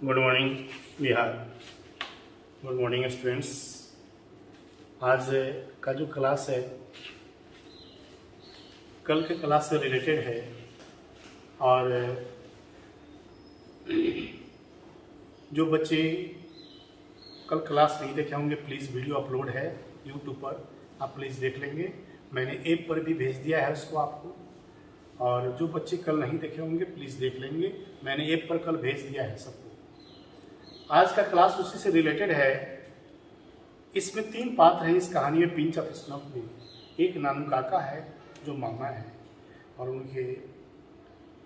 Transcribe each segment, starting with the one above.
Good morning Bihar. Good morning students. आज का जो क्लास है कल के क्लास से रिलेटेड है और जो बच्चे कल क्लास नहीं देखे होंगे प्लीज़ वीडियो अपलोड है यूट्यूब पर, आप प्लीज़ देख लेंगे। मैंने ऐप पर भी भेज दिया है उसको आपको, और जो बच्चे कल नहीं देखे होंगे प्लीज़ देख लेंगे, मैंने ऐप पर कल भेज दिया है सबको। आज का क्लास उसी से रिलेटेड है। इसमें 3 पात्र हैं इस कहानी में, पिंच ऑफ स्नफ में। एक नानू काका है जो मामा है, और उनके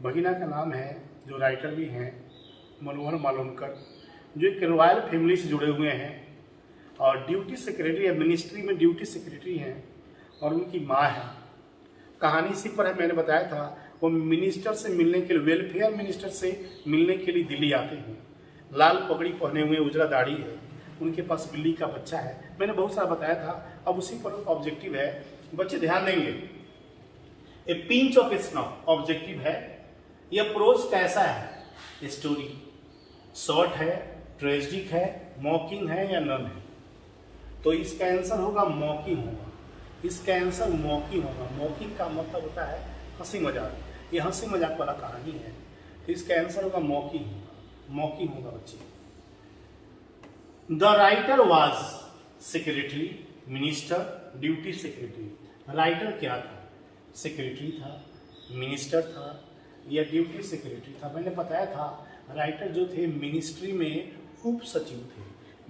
भगिना का नाम है जो राइटर भी हैं मनोहर मालवणकर, जो एक रॉयल फैमिली से जुड़े हुए हैं और ड्यूटी सेक्रेटरी है, मिनिस्ट्री में ड्यूटी सेक्रेटरी हैं, और उनकी माँ है। कहानी इसी पर है, मैंने बताया था। वो मिनिस्टर से मिलने के लिए, वेलफेयर मिनिस्टर से मिलने के लिए दिल्ली आते हैं। लाल पगड़ी पहने हुए, उजला दाढ़ी है, उनके पास बिल्ली का बच्चा है। मैंने बहुत सारा बताया था, अब उसी पर ऑब्जेक्टिव है। बच्चे ध्यान देंगे, ए पिंच ऑफ स्नफ ऑब्जेक्टिव है। यह प्रोज कैसा है? स्टोरी शॉर्ट है, ट्रेजिक है, मॉकिंग है या नन है? तो इसका आंसर होगा मॉकिंग होगा। इसका आंसर मॉकिंग होगा। मॉकिंग का मतलब होता है हंसी मजाक। ये हंसी मजाक वाला कहानी है, तो इसका आंसर होगा मॉकिंग होगा। मॉकिंग होगा बच्चे। The writer was secretary, minister, duty secretary. Writer क्या था? सेक्रेटरी था, मिनिस्टर था या ड्यूटी सेक्रेटरी था? मैंने बताया था राइटर जो थे मिनिस्ट्री में उप सचिव थे।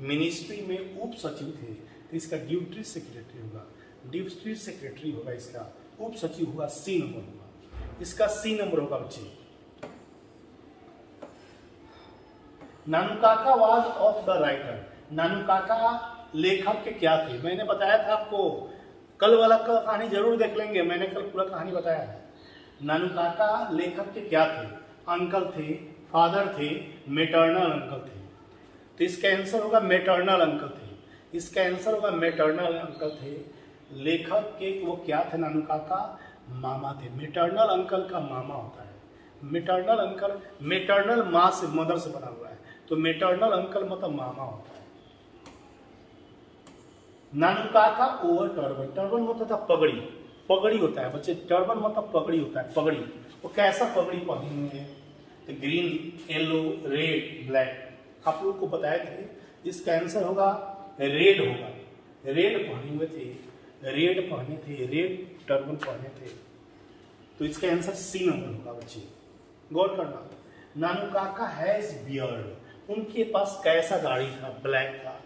मिनिस्ट्री में उप सचिव थे, तो इसका ड्यूटी सेक्रेटरी होगा। ड्यूटी सेक्रेटरी होगा इसका, उप सचिव होगा, सी नंबर होगा। इसका सी नंबर होगा बच्चे। नानू Kaka was of the writer. नानू काका लेखक के क्या थे? मैंने बताया था आपको, कल वाला कहानी जरूर देख लेंगे, मैंने कल पूरा कहानी बताया है। नानू काका लेखक के क्या थे? अंकल थे, फादर थे, मेटर्नल अंकल थे। तो इसका आंसर होगा मेटर्नल अंकल थे। इसका आंसर होगा मेटर्नल अंकल थे। लेखक के वो क्या थे? नानू काका मामा थे। मेटर्नल अंकल का मामा होता है। मेटर्नल अंकल, मेटर्नल माँ से, मदर से बना हुआ है, तो मेटर्नल अंकल मतलब मामा होता है। नानू काका ओवर टर्बन। टर्बन होता था पगड़ी, पगड़ी होता है बच्चे। टर्बन मतलब पगड़ी होता है, पगड़ी। वो कैसा पगड़ी पहने हुए हैं? तो ग्रीन, येलो, रेड, ब्लैक। आप लोगों को बताए थे, इसका आंसर होगा रेड होगा। रेड पहने हुए थे, रेड पहने थे, रेड टर्बन पहने थे, तो इसका आंसर सी नंबर होगा बच्चे। गौर करना। नानू काका हैज बियर्ड। उनके पास कैसा दाढ़ी था? ब्लैक था,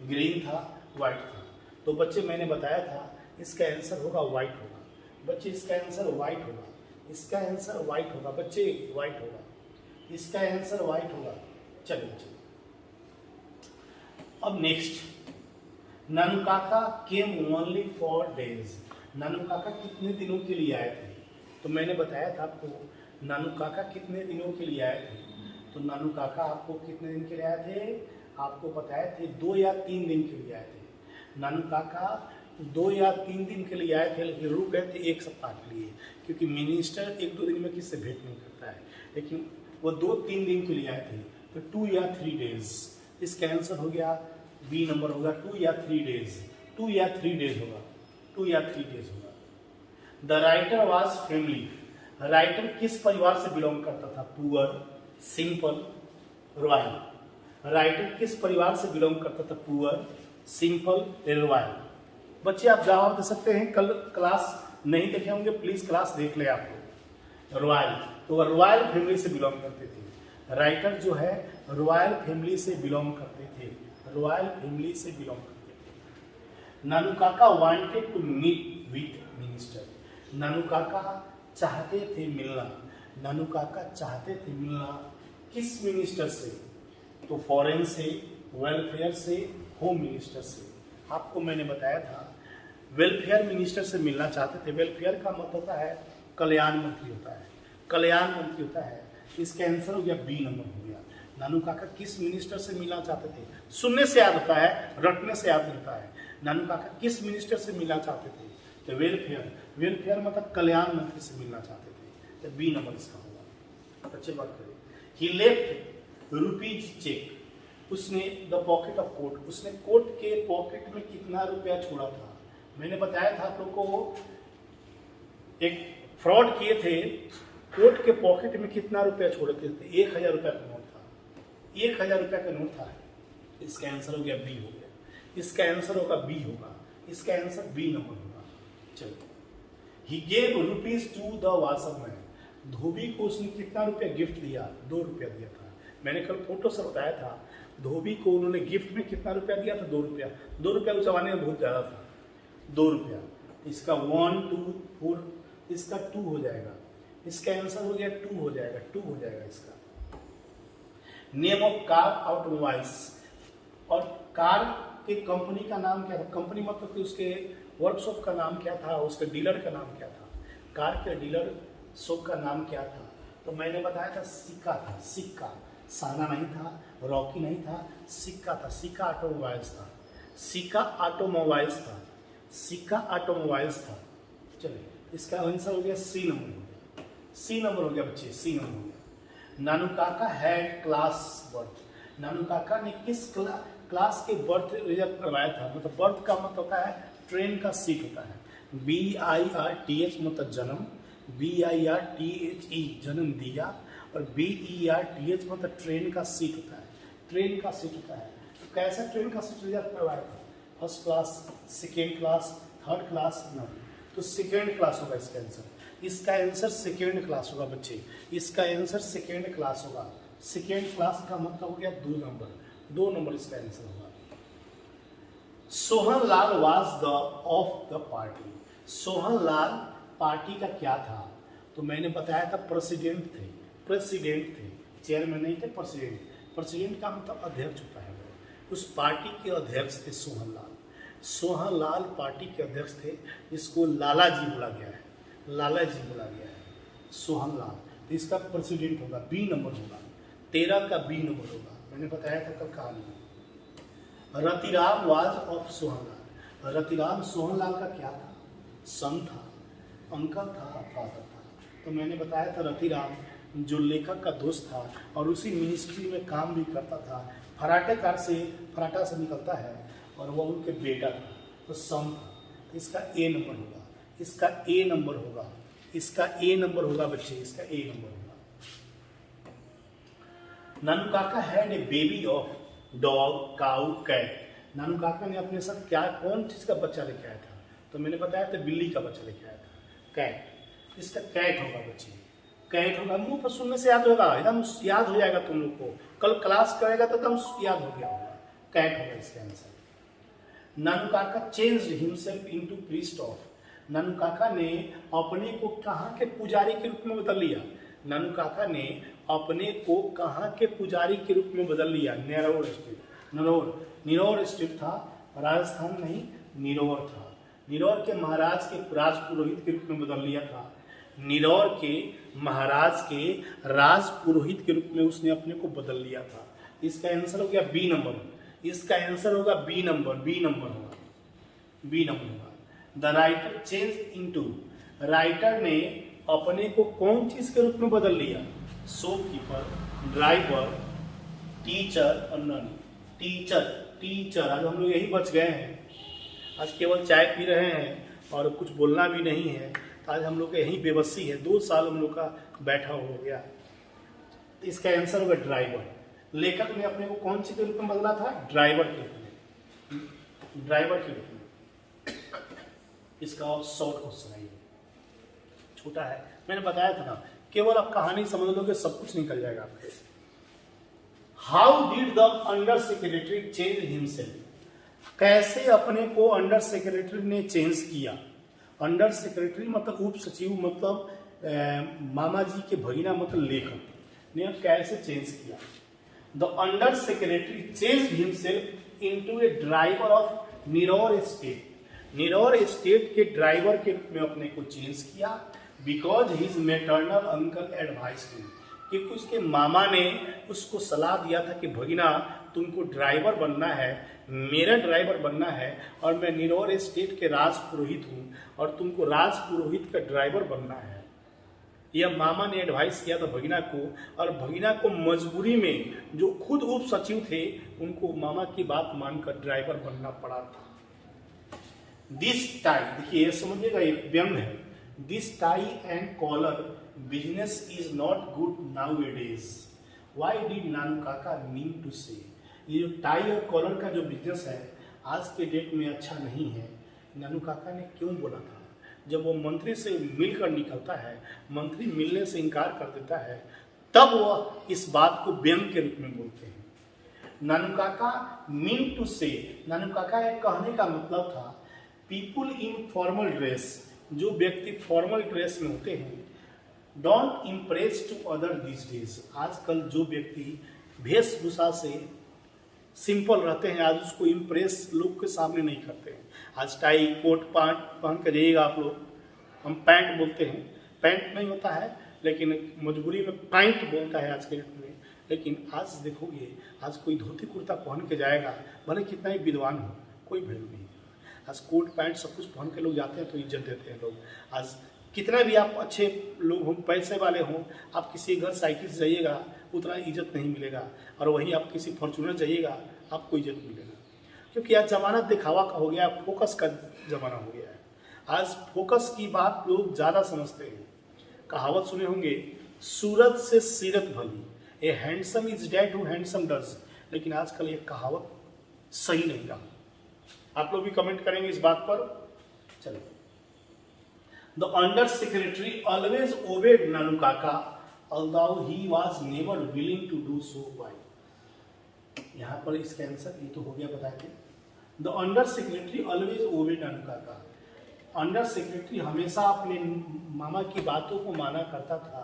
ग्रीन था, व्हाइट था। तो बच्चे मैंने बताया था इसका आंसर होगा व्हाइट होगा। बच्चे इसका आंसर व्हाइट होगा। इसका आंसर व्हाइट होगा बच्चे, व्हाइट होगा। इसका आंसर व्हाइट होगा। चलिए बच्चे, अब नेक्स्ट। नानू काका केम ओनली फॉर डेज। नानू काका कितने दिनों के लिए आए थे? तो मैंने बताया था आपको नानू काका कितने दिनों के लिए आए थे। तो नानू काका आपको कितने दिन के लिए आए थे? आपको बताए थे 2 या 3 दिन के लिए आए थे। नानू काका 2 या 3 दिन के लिए आए थे, लेकिन रुक गए थे 1 सप्ताह के लिए, क्योंकि मिनिस्टर 1-2 दिन में किससे भेंट नहीं करता है। लेकिन वो 2-3 दिन के लिए आए थे, तो 2 या 3 डेज। इसका आंसर हो गया बी नंबर होगा, 2 या 3 डेज। 2 या 3 डेज होगा, 2 या 3 डेज होगा। The writer was family. Writer किस परिवार से बिलोंग करता था? Poor, simple, royal. राइटर किस परिवार से बिलोंग करता था? Poor, simple, royal. बच्चे आप जवाब दे सकते हैं। कल क्लास नहीं देखे होंगे प्लीज क्लास देख ले आपको। रॉयल, तो रॉयल फैमिली से बिलोंग करते थे। राइटर जो है रॉयल फैमिली से बिलोंग करते थे। रॉयल फैमिली से बिलोंग करते थे। Nanu Kaka wanted to meet with minister. Nanu Kaka चाहते थे मिलना। नानू काका चाहते थे मिलना किस मिनिस्टर से? तो फॉरेन से, वेलफेयर से, होम मिनिस्टर से। आपको मैंने बताया था वेलफेयर मिनिस्टर से मिलना चाहते थे। वेलफेयर का मतलब होता है कल्याण मंत्री होता है, कल्याण मंत्री होता है। इसका आंसर हो गया बी नंबर हो गया। नानू काका किस मिनिस्टर से मिलना चाहते थे? सुनने से याद होता है, रटने से याद होता है। नानू काका किस मिनिस्टर से मिलना चाहते थे? तो वेलफेयर, वेलफेयर मतलब कल्याण मंत्री से मिलना चाहते थे, तो बी नंबर इसका होगा। अच्छी बात करें। ही लेफ्ट रुपीज चेक। उसने द पॉकेट ऑफ कोट, उसने कोट के पॉकेट में कितना रुपया छोड़ा था। मैंने बताया था आप लोग को, एक फ्रॉड किए थे, कोट के पॉकेट में कितना रुपया छोड़े थे, 1000 रुपया का नोट था, 1000 रुपया का नोट था। इसका आंसर हो गया बी हो गया, इसका आंसर होगा बी होगा, इसका आंसर बी नंबर होगा। चलो, he gave rupees to the washerman, धोबी को उसने कितना रुपया गिफ्ट दिया, 2 रुपया दिया था। मैंने कल फोटो से बताया था, धोबी को उन्होंने गिफ्ट में कितना रुपया दिया था, 2 रुपया। 2 रुपया उस जमाने में बहुत ज्यादा था, 2 रुपया। इसका 1 2 4, इसका 2 हो जाएगा, इसका आंसर हो गया 2 हो जाएगा, 2 हो जाएगा इसका। नेम ऑफ कार ऑटोमोबाइल्स, और कार के कंपनी का नाम क्या था, कंपनी मतलब कि उसके वर्कशॉप का नाम क्या था, उसके डीलर का नाम क्या था, कार के डीलर शॉप का नाम क्या था। तो मैंने बताया था सिक्का था, सिक्का, साना नहीं था, रॉकी नहीं था, सिक्का था, सिक्का ऑटोमोबाइल्स था, सिक्का ऑटोमोबाइल्स था, सिक्का ऑटोमोबाइल्स था। चलिए, इसका आंसर हो गया सी नंबर हो गया, सी नंबर हो गया बच्चे, सी नंबर हो गया। नानुकाका हैड क्लास बर्थ, नानुकाका ने किस क्लास के बर्थ रिजल्ट करवाया था। मतलब बर्थ का मतलब होता है ट्रेन का सीट होता है, BIRTH मतलब जन्म, BIRTHE जन्म दिया, और BERTH मतलब ट्रेन का सीट होता है, ट्रेन का सीट होता है। तो कैसा ट्रेन का सीट रिजल्ट करवाया था, first class, second class, third class, न, तो सेकेंड क्लास होगा इसका आंसर। इसका आंसर सेकेंड क्लास होगा बच्चे, इसका आंसर सेकेंड क्लास होगा। सेकेंड क्लास का मतलब हो गया 2 नंबर, 2 नंबर इसका आंसर होगा। Sohan Lal was the of the party, Sohan Lal party का क्या था। तो मैंने बताया था प्रेसिडेंट थे, प्रेसिडेंट थे, चेयरमैन नहीं थे, प्रेसिडेंट। प्रेसिडेंट का मतलब अध्यक्ष होता है, उस पार्टी के अध्यक्ष थे सोहन लाल। सोहन लाल पार्टी के अध्यक्ष थे, जिसको लाला जी बोला गया है, लाला जी बोला गया है, सोहन लाल। तो इसका प्रेसिडेंट होगा, बी नंबर होगा, 13 का बी नंबर होगा। मैंने बताया था कल कहानी। रतिराम वाज ऑफ सोहनलाल, रतिराम सोहनलाल का क्या था, सन था, अंकल था, फादर था। तो मैंने बताया था रतिराम जो लेखक का दोस्त था और उसी मिनिस्ट्री में काम भी करता था, फराटे कार से, फराटा से निकलता है, और वो उनके बेटा था, तो सन था। तो इसका ए नंबर होगा, इसका ए नंबर होगा, इसका ए नंबर होगा बच्चे, इसका ए नंबर होगा। Nanukaka had a baby of dog, cow, cat. Nanukaka ने अपने साथ क्या, कौन चीज का बच्चा लेके आया था। तो मैंने बताया था बिल्ली का बच्चा लेके आया था, कैट। इसका कैट होगा बच्चे, कैट होगा। मुंह पर सुनने से याद होगा, एकदम याद हो जाएगा तुम लोग को, कल क्लास करेगा तो एकदम याद हो गया होगा, कैट होगा इसका answer. Nanukaka changed himself into priest of, Nanukaka ने अपने को कहाँ के पुजारी के रूप में बदल लिया। नानुकाका ने अपने को कहाँ के पुजारी के रूप में बदल लिया, नेरौर स्टेट, निरौर स्टेट था, राजस्थान नहीं, निरौर था। निरौर के महाराज के राज पुरोहित के रूप में बदल लिया था, निरौर के महाराज के राज पुरोहित के रूप में उसने अपने को बदल लिया था। इसका आंसर हो गया बी नंबर, इसका आंसर होगा बी नंबर, बी नंबर होगा, बी नंबर होगा। The writer change into, writer ने अपने को कौन चीज के रूप में बदल लिया, शॉपकीपर, ड्राइवर, टीचर और नन। टीचर, टीचर, आज हम लोग यही बच गए हैं, आज केवल चाय पी रहे हैं और कुछ बोलना भी नहीं है। आज हम लोग यही बेबसी है, 2 साल हम लोग का बैठा हो गया। इसका आंसर होगा ड्राइवर। लेखक ने अपने को कौन सी के रूप में बदला था, ड्राइवर के रूप में, ड्राइवर के रूप में। इसका और शॉर्ट क्वेश्चन है, छोटा है, मैंने बताया था ना, केवल आप कहानी समझ लोगे सब कुछ निकल जाएगा आपके। How did the under secretary change himself, कैसे अपने को अंडर सेक्रेटरी ने चेंज किया। अंडर सेक्रेटरी मतलब उप सचिव, मतलब मामा जी के भगीना, मतलब लेखक ने कैसे चेंज किया। The under secretary change himself into a driver of Niraur state, Niraur state के ड्राइवर के रूप में अपने को चेंज किया। Because his maternal uncle advise him, क्योंकि उसके मामा ने उसको सलाह दिया था कि भगीना तुमको ड्राइवर बनना है, मेरा ड्राइवर बनना है, और मैं निरौर स्टेट के राज पुरोहित हूँ और तुमको राज पुरोहित का ड्राइवर बनना है। यह मामा ने एडवाइस किया था भगीना को, और भगीना को मजबूरी में जो खुद उप सचिव थे उनको मामा की बात मानकर ड्राइवर बनना पड़ा था। दिस टाई, देखिए समझिएगा, एक व्यंग है। This tie and collar business is not good nowadays, why did Nanu Kaka mean to से। ये जो टाई और कॉलर का जो बिजनेस है आज के डेट में अच्छा नहीं है, नानू काका ने क्यों बोला था। जब वो मंत्री से मिलकर निकलता है, मंत्री मिलने से इनकार कर देता है, तब वह इस बात को व्यंग के रूप में बोलते हैं। नानू काका मीन टू से, नानू काका एक कहने का मतलब था पीपुल इन फॉर्मल ड्रेस, जो व्यक्ति फॉर्मल ड्रेस में होते हैं, don't impress to other this days. आजकल जो व्यक्ति वेशभूषा से सिंपल रहते हैं, आज उसको इम्प्रेस लोग के सामने नहीं करते हैं। आज टाई कोट पैंट पहन कर जाइएगा आप लोग, हम पैंट बोलते हैं, पैंट नहीं होता है लेकिन मजबूरी में पैंट बोलता है आज के डेट में। लेकिन आज देखोगे, आज कोई धोती कुर्ता पहन के जाएगा, भले कितना ही विद्वान हो, कोई वैल्यू नहीं। आज कोट पैंट सब कुछ पहन के लोग जाते हैं तो इज्जत देते हैं लोग। आज कितना भी आप अच्छे लोग हों, पैसे वाले हों, आप किसी घर साइकिल से जाइएगा उतना इज्जत नहीं मिलेगा, और वहीं आप किसी फॉर्चूनर जाइएगा आपको इज्जत मिलेगा। क्योंकि आज ज़माना दिखावा का हो गया, फोकस का ज़माना हो गया है। आज फोकस की बात लोग ज़्यादा समझते हैं। कहावत सुने होंगे, सूरत से सीरत भली, a handsome is that who handsome does. लेकिन आजकल ये कहावत सही नहीं रहा। आप लोग भी कमेंट करेंगे इस बात पर। चलो, the under secretary always obeyed Nanu Kaka although he was never willing to do so. Why? यहाँ पर इसका आंसर ये तो हो गया, बताते। The under secretary always obeyed Nanu Kaka, under secretary हमेशा अपने मामा की बातों को माना करता था।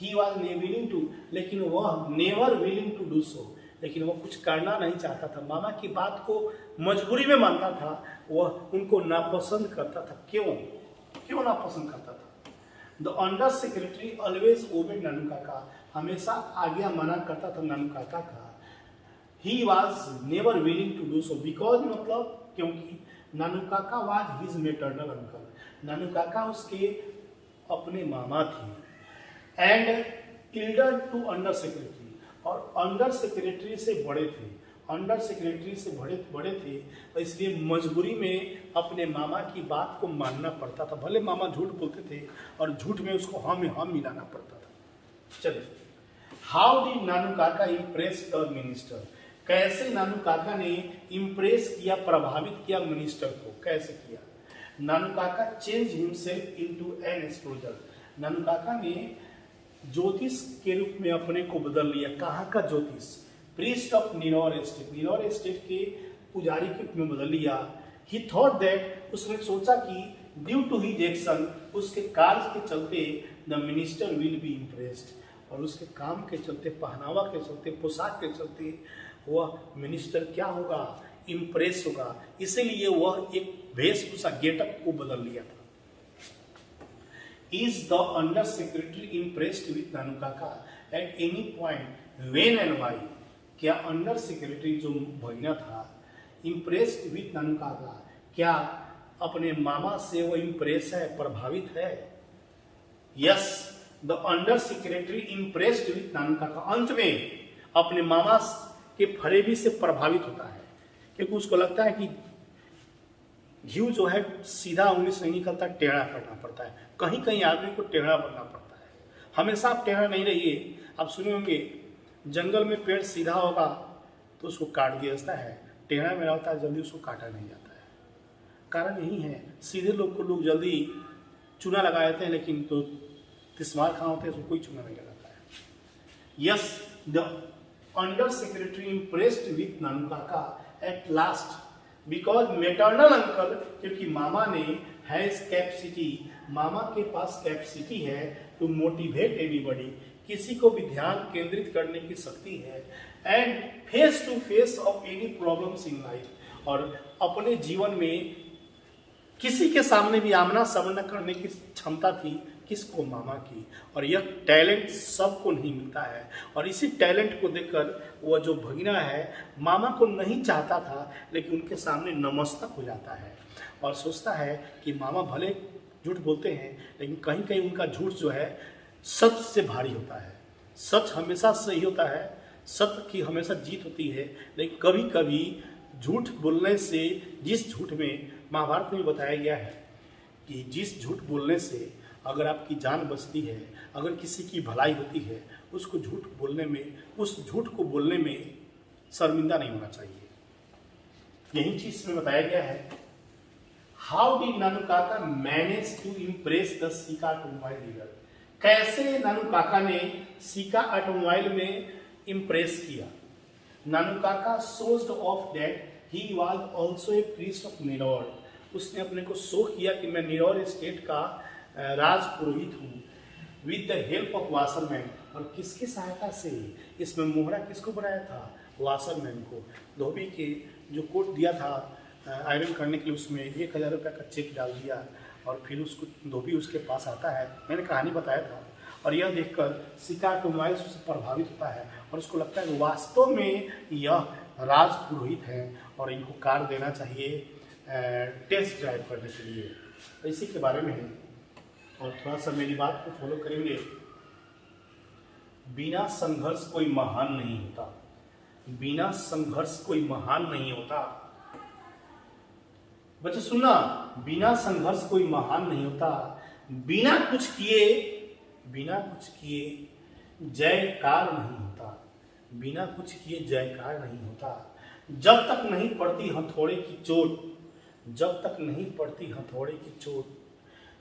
ही वॉज विलिंग टू, लेकिन वह never willing to do so, लेकिन वह कुछ करना नहीं चाहता था। मामा की बात को मजबूरी में मानता था, वह उनको नापसंद करता था। क्यों नापसंद करता था? The under secretary always obeyed Nanu Kaka, हमेशा आज्ञा माना करता था नानू काका का। He was never willing to do so, because मतलब क्योंकि Nanu Kaka was his maternal uncle, Nanu Kaka उसके अपने मामा थे। And elder to under secretary, और अंडर सेक्रेटरी से बड़े थे, अंडर सेक्रेटरी से बड़े थे, तो इसलिए मजबूरी में अपने मामा की बात को मानना पड़ता था। भले मामा झूठ बोलते थे और झूठ में उसको हम मिलाना पड़ता था। चलिए, हाउ डिड नानू काका इम्प्रेस द मिनिस्टर, कैसे नानू काका ने इम्प्रेस किया, प्रभावित किया मिनिस्टर को, कैसे किया? नानू काका चेंज हिमसेल्फ इनटू एन एस्ट्रोलजर, नानू काका ने ज्योतिष के रूप में अपने को बदल लिया। कहाँ का ज्योतिष? प्रीस्ट ऑफ नीनौर एस्टेट, नीनौर एस्टेट के पुजारी के रूप में बदल लिया। ही थॉट दैट, उसने सोचा कि ड्यू टू हिज एक्शन, उसके कार्य के चलते the minister will be impressed, और उसके काम के चलते, पहनावा के चलते, पोशाक के चलते वह मिनिस्टर क्या होगा? इम्प्रेस होगा। इसीलिए वह एक वेशभूषा गेटअप को बदल लिया था। Is the under secretary impressed with Nanu Kaka at any point when and why, क्या अंडर सेक्रेटरी जो भगीना था इम्प्रेस्ड विथ नानू काका, क्या अपने मामा से वो इम्प्रेस है, प्रभावित है? Yes, the under secretary impressed with Nanu Kaka, अंत में अपने मामा के फरेबी से प्रभावित होता है, क्योंकि उसको लगता है कि घी जो है सीधा उंगली से नहीं निकलता, टेढ़ा करना पड़ता है। कहीं कहीं आदमी को टेढ़ा बनना पड़ता है। हमेशा आप टेढ़ा नहीं रहिए। आप सुने होंगे, जंगल में पेड़ सीधा होगा तो उसको काट दिया जाता है, टेढ़ा में रहता है जल्दी उसको काटा नहीं जाता है। कारण यही है, सीधे लोग को लोग जल्दी चूना लगा देते हैं, लेकिन तो तिस्मार खां होते हैं उसको कोई चूना नहीं लगाता है। Yes, the under secretary impressed with Nanu Kaka at last because maternal uncle, क्योंकि मामा ने हैज कैपेसिटी, मामा के पास कैपेसिटी है टू मोटिवेट एनीबॉडी, किसी को भी ध्यान केंद्रित करने की शक्ति है। And face to face of any problems in life, और अपने जीवन में किसी के सामने भी आमना सामना करने की क्षमता थी, किसको? मामा की। और यह टैलेंट सबको नहीं मिलता है, और इसी टैलेंट को देखकर वह जो भगीना है मामा को नहीं चाहता था, लेकिन उनके सामने नमस्तक हो जाता है और सोचता है कि मामा भले झूठ बोलते हैं, लेकिन कहीं कहीं उनका झूठ जो है सच से भारी होता है। सच हमेशा सही होता है, सत्य की हमेशा जीत होती है। लेकिन कभी कभी झूठ बोलने से, जिस झूठ में महाभारत में बताया गया है कि जिस झूठ बोलने से अगर आपकी जान बचती है, अगर किसी की भलाई होती है, उसको झूठ बोलने में, उस झूठ को बोलने में शर्मिंदा नहीं होना चाहिए। यही चीज इसमें बताया गया है। How did Nanukaka manage to impress the शिका ऑटोमोबाइल डीलर। कैसे नानुकाका ने शिका ऑटोमोबाइल में इम्प्रेस किया। Nanukaka showed off that he was also a priest of Niraur. उसने अपने को शो किया कि मैं निरौर स्टेट का राज पुरोहित हूँ। With the help of washerman, और किसकी सहायता से? इसमें मोहरा किसको बनाया था? वाशरमैन को। धोबी के जो कोट दिया था आयरन करने के लिए, उसमें 1000 रुपये का चेक डाल दिया और फिर उसको धोबी उसके पास आता है। मैंने कहानी बताया था। और यह देखकर शिका ऑटोमोबाइल्स से प्रभावित होता है और उसको लगता है कि वास्तव में यह राज पुरोहित है और इनको कार देना चाहिए टेस्ट ड्राइव करने के लिए। तो इसी के बारे में है और थोड़ा सा मेरी बात को फॉलो करेंगे। बिना संघर्ष कोई महान नहीं होता। बिना संघर्ष कोई महान नहीं होता। बच्चे सुनना, बिना संघर्ष कोई महान नहीं होता। बिना कुछ किए जयकार नहीं होता। बिना कुछ किए जयकार नहीं होता। जब तक नहीं पड़ती हथौड़े की चोट, जब तक नहीं पड़ती हथौड़े की चोट,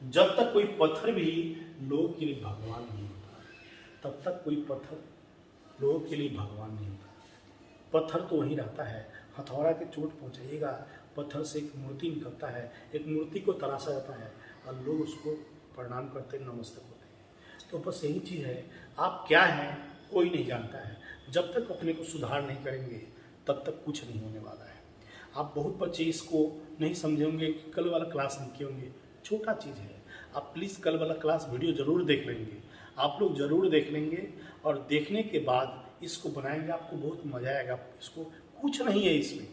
जब तक कोई पत्थर भी लोगों के लिए भगवान नहीं होता, तब तक कोई पत्थर लोगों के लिए भगवान नहीं होता। पत्थर तो वहीं रहता है। हथौड़ा के चोट पहुंचाइएगा, पत्थर से एक मूर्ति निकलता है, एक मूर्ति को तराशा जाता है और लोग उसको प्रणाम करते, नमस्ते होते हैं। तो बस यही चीज़ है। आप क्या हैं कोई नहीं जानता है। जब तक अपने को सुधार नहीं करेंगे तब तक कुछ नहीं होने वाला है। आप बहुत बच्चे इसको नहीं समझे होंगे कि कल वाला क्लास नहीं किए होंगे। छोटा चीज़ है। आप प्लीज़ कल वाला क्लास वीडियो ज़रूर देख लेंगे। आप लोग ज़रूर देख लेंगे और देखने के बाद इसको बनाएंगे, आपको बहुत मज़ा आएगा। इसको कुछ नहीं है इसमें।